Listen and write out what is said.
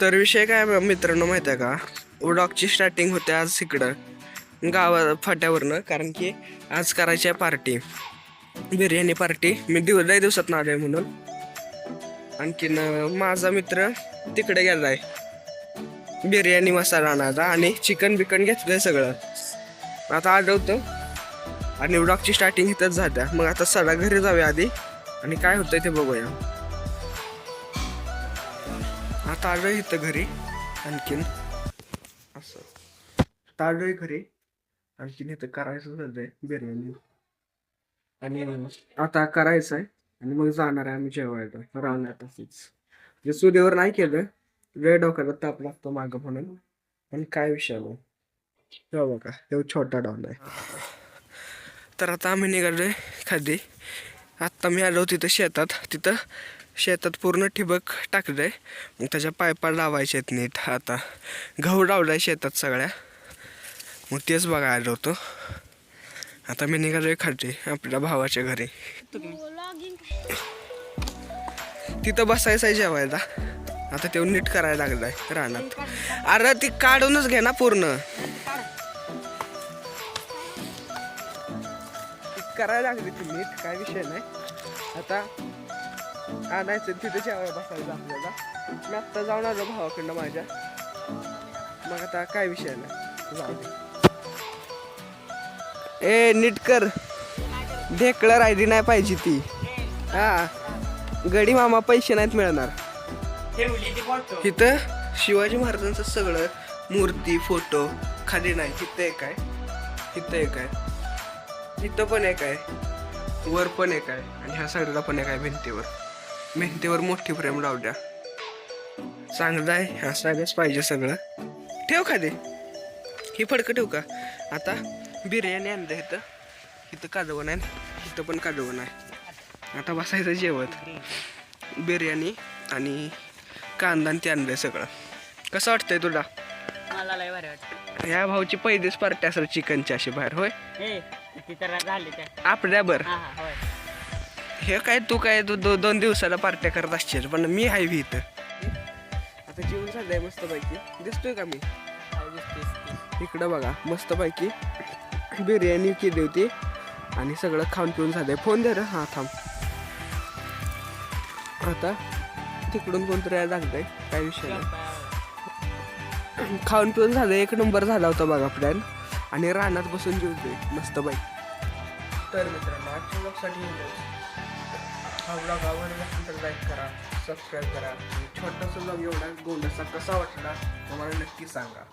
तर विषय काय मित्रांनो माहिती आहे का, व्लॉगची स्टार्टिंग होते आज इकडं फाट्यावरनं, कारण की आज करायची आहे पार्टी, बिर्याणी पार्टी. मी लय दिवसात ना आलोय म्हणून. आणखीन माझा मित्र तिकडे गेलाय बिर्याणी मसाला आणायला आणि चिकन बिकन घेतलंय सगळं. आता आलं होतं आणि व्लॉगची स्टार्टिंग इथंच झाल्या. मग आता सगळा घरी जाऊया आधी आणि काय होतंय ते बघूया. आता आलोय इथं घरी, आणखीन असं आलोय घरी, आणखीन इथं करायचं झालंय बिर्याणी आणि आता करायचं आहे आणि मग जाणार आहे आम्ही जेवायला राहण्यात. असेच चुलीवर नाही केलं, वेळ डोक्याला ताप लागतो मागं म्हणून. पण काय विषय नाही, तेव्हा बघा तेव्हा छोटा डॉन आहे. तर आता आम्ही निघालोय खाली. आत्ता मी आलो तिथं शेतात पूर्ण ठिबक टाकलंय. मग त्याच्या पायपा लावायचे आहेत नीट. आता गहू लावलाय शेतात सगळ्या, मग तेच बघायला आलो होतो. आता मी निघालोय खाली आपल्या भावाच्या घरी. तिथं बसायचं आहे जेवायला. आता ते नीट करायला लागलाय रानात. अरे ती काढूनच घे ना पूर्ण, करायला लागली ती नीट, काय विषय नाही. आता आणायचं तिथे जेवायला बसायचं आपल्याला. मी आत्ता जाऊन आलो भावाकडनं माझ्या, मग आता काय विषय नाही, जाऊ दे. ए नीट कर, ढेकळं राहिली नाही पाहिजे ती. हा गडी मामा पैसे नाहीत मिळणार. इथं शिवाजी महाराजांचं सगळं मूर्ती फोटो खाली नाही. इथं एक आहे, इथं एक आहे, इथं पण एक आहे, वर पण एक आहे, आणि ह्या साईडला पण एक आहे. भिंतीवर मोठी फ्रेम लावल्या. चांगलं आहे, ह्या सगळंच पाहिजे सगळं. ठेव खाली, ही फडकं ठेव का. आता बिर्याणी आणलं इथं, इथं कालवण आहे, इथं पण कालवण आहे. आता बसायचं जेवत. बिर्याणी आणि कांदा ते आणलंय सगळं. कसं वाटतंय तुला? मला लय भारी वाटतं. ह्या भाऊची पहिलीच पार्टी असेल चिकनची अशी बाहेर, होय? आपल्या बर हे काय तू काय 2 दिवसाला पार्ट्या करत असशील, पण मी आहे इथं. आता जेवण झालंय मस्त पैकी. दिसतोय का मी? इकडं बघा मस्त पैकी बिर्याणी केली होती आणि सगळं खाऊन पिऊन झालंय. फोन दे रे. हा थांब. आता तिकडून कोणतरी यायला लागतंय, काय विषय नाही. खाऊन पिऊन झालं, 1 नंबर झाला होता बघा प्लॅन. आणि रानात बसून जेवतोय मस्त बाई. तर मित्रांनो आजच्या ब्लॉगसाठी हा ब्लॉग आवडला असेल तर लाईक करा, सबस्क्राईब करा. छोटासा ब्लॉग एवढा गोंडसा कसा वाटला मला नक्की सांगा.